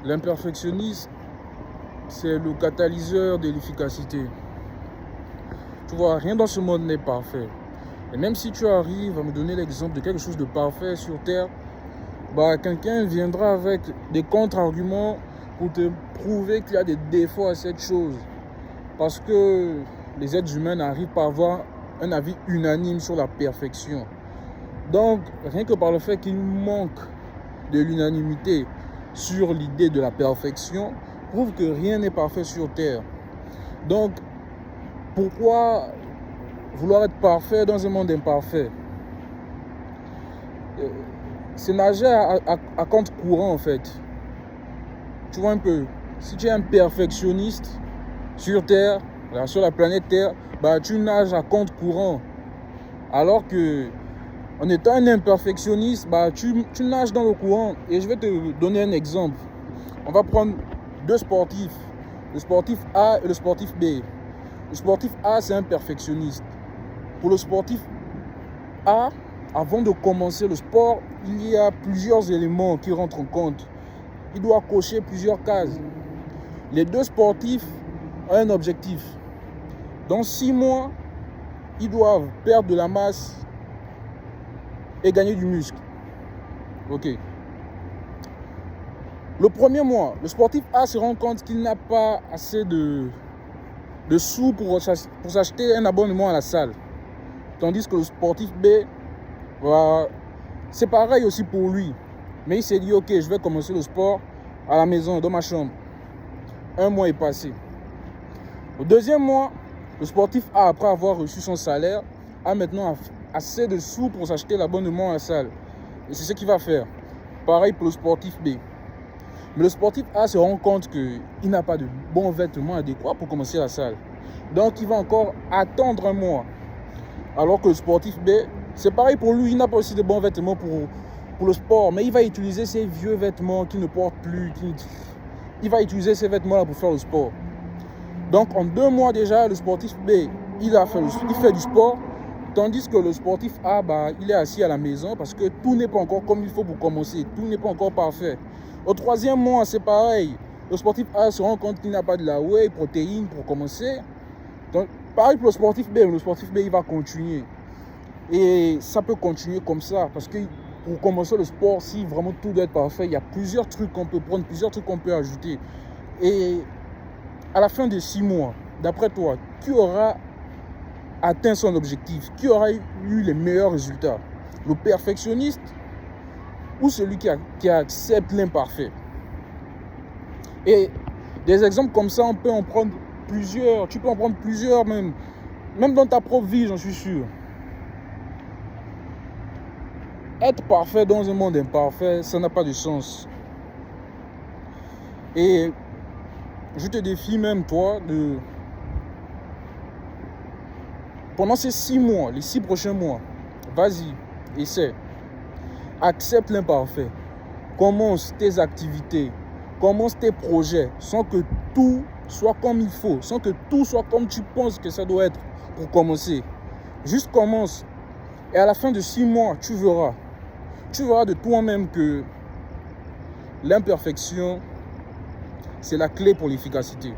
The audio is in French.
L'imperfectionnisme, c'est le catalyseur de l'efficacité. Tu vois, rien dans ce monde n'est parfait. Et même si tu arrives à me donner l'exemple de quelque chose de parfait sur Terre, quelqu'un viendra avec des contre-arguments pour te prouver qu'il y a des défauts à cette chose. Parce que les êtres humains n'arrivent pas à avoir un avis unanime sur la perfection. Donc, rien que par le fait qu'il manque de l'unanimité sur l'idée de la perfection, prouve que rien n'est parfait sur Terre. Donc, pourquoi vouloir être parfait dans un monde imparfait? C'est nager à compte courant en fait. Tu vois un peu, si tu es un perfectionniste sur Terre, sur la planète Terre, tu nages à compte courant. Alors que en étant un imperfectionniste, tu nages dans le courant. Et je vais te donner un exemple. On va prendre deux sportifs, le sportif A et le sportif B. Le sportif A, c'est un perfectionniste. Pour le sportif A, avant de commencer le sport, il y a plusieurs éléments qui rentrent en compte. Il doit cocher plusieurs cases. Les deux sportifs ont un objectif. Dans 6 mois, ils doivent perdre de la masse et gagner du muscle. Ok. Le premier mois, le sportif A se rend compte qu'il n'a pas assez de sous pour s'acheter un abonnement à la salle. Tandis que le sportif B, c'est pareil aussi pour lui. Mais il s'est dit, ok, je vais commencer le sport à la maison, dans ma chambre. 1 mois est passé. Au deuxième mois, le sportif A, après avoir reçu son salaire, a maintenant assez de sous pour s'acheter l'abonnement à la salle. Et c'est ce qu'il va faire. Pareil pour le sportif B. Mais le sportif A se rend compte qu'il n'a pas de bons vêtements adéquats pour commencer la salle. Donc, il va encore attendre 1 mois. Alors que le sportif B, c'est pareil pour lui, il n'a pas aussi de bons vêtements pour le sport. Mais il va utiliser ses vieux vêtements qu'il ne porte plus. Il va utiliser ces vêtements-là pour faire le sport. Donc, en 2 mois déjà, le sportif B, il fait du sport. Tandis que le sportif A, il est assis à la maison parce que tout n'est pas encore comme il faut pour commencer. Tout n'est pas encore parfait. Au 3e mois, c'est pareil. Le sportif A se rend compte qu'il n'a pas de la whey protéine pour commencer. Donc, pareil pour le sportif B. Le sportif B, il va continuer. Et ça peut continuer comme ça. Parce que pour commencer le sport, si vraiment tout doit être parfait, il y a plusieurs trucs qu'on peut prendre, plusieurs trucs qu'on peut ajouter. Et à la fin de 6 mois, d'après toi, qui aura atteint son objectif? Qui aura eu les meilleurs résultats? Le perfectionniste ou celui qui accepte l'imparfait? Et des exemples comme ça, on peut en prendre plusieurs. Tu peux en prendre plusieurs même. Même dans ta propre vie, j'en suis sûr. Être parfait dans un monde imparfait, ça n'a pas de sens. Et je te défie même, toi, pendant ces 6 mois, les 6 prochains mois, vas-y, essaie. Accepte l'imparfait. Commence tes activités. Commence tes projets sans que tout soit comme il faut. Sans que tout soit comme tu penses que ça doit être pour commencer. Juste commence. Et à la fin de 6 mois, tu verras. Tu verras de toi-même que l'imperfection, c'est la clé pour l'efficacité.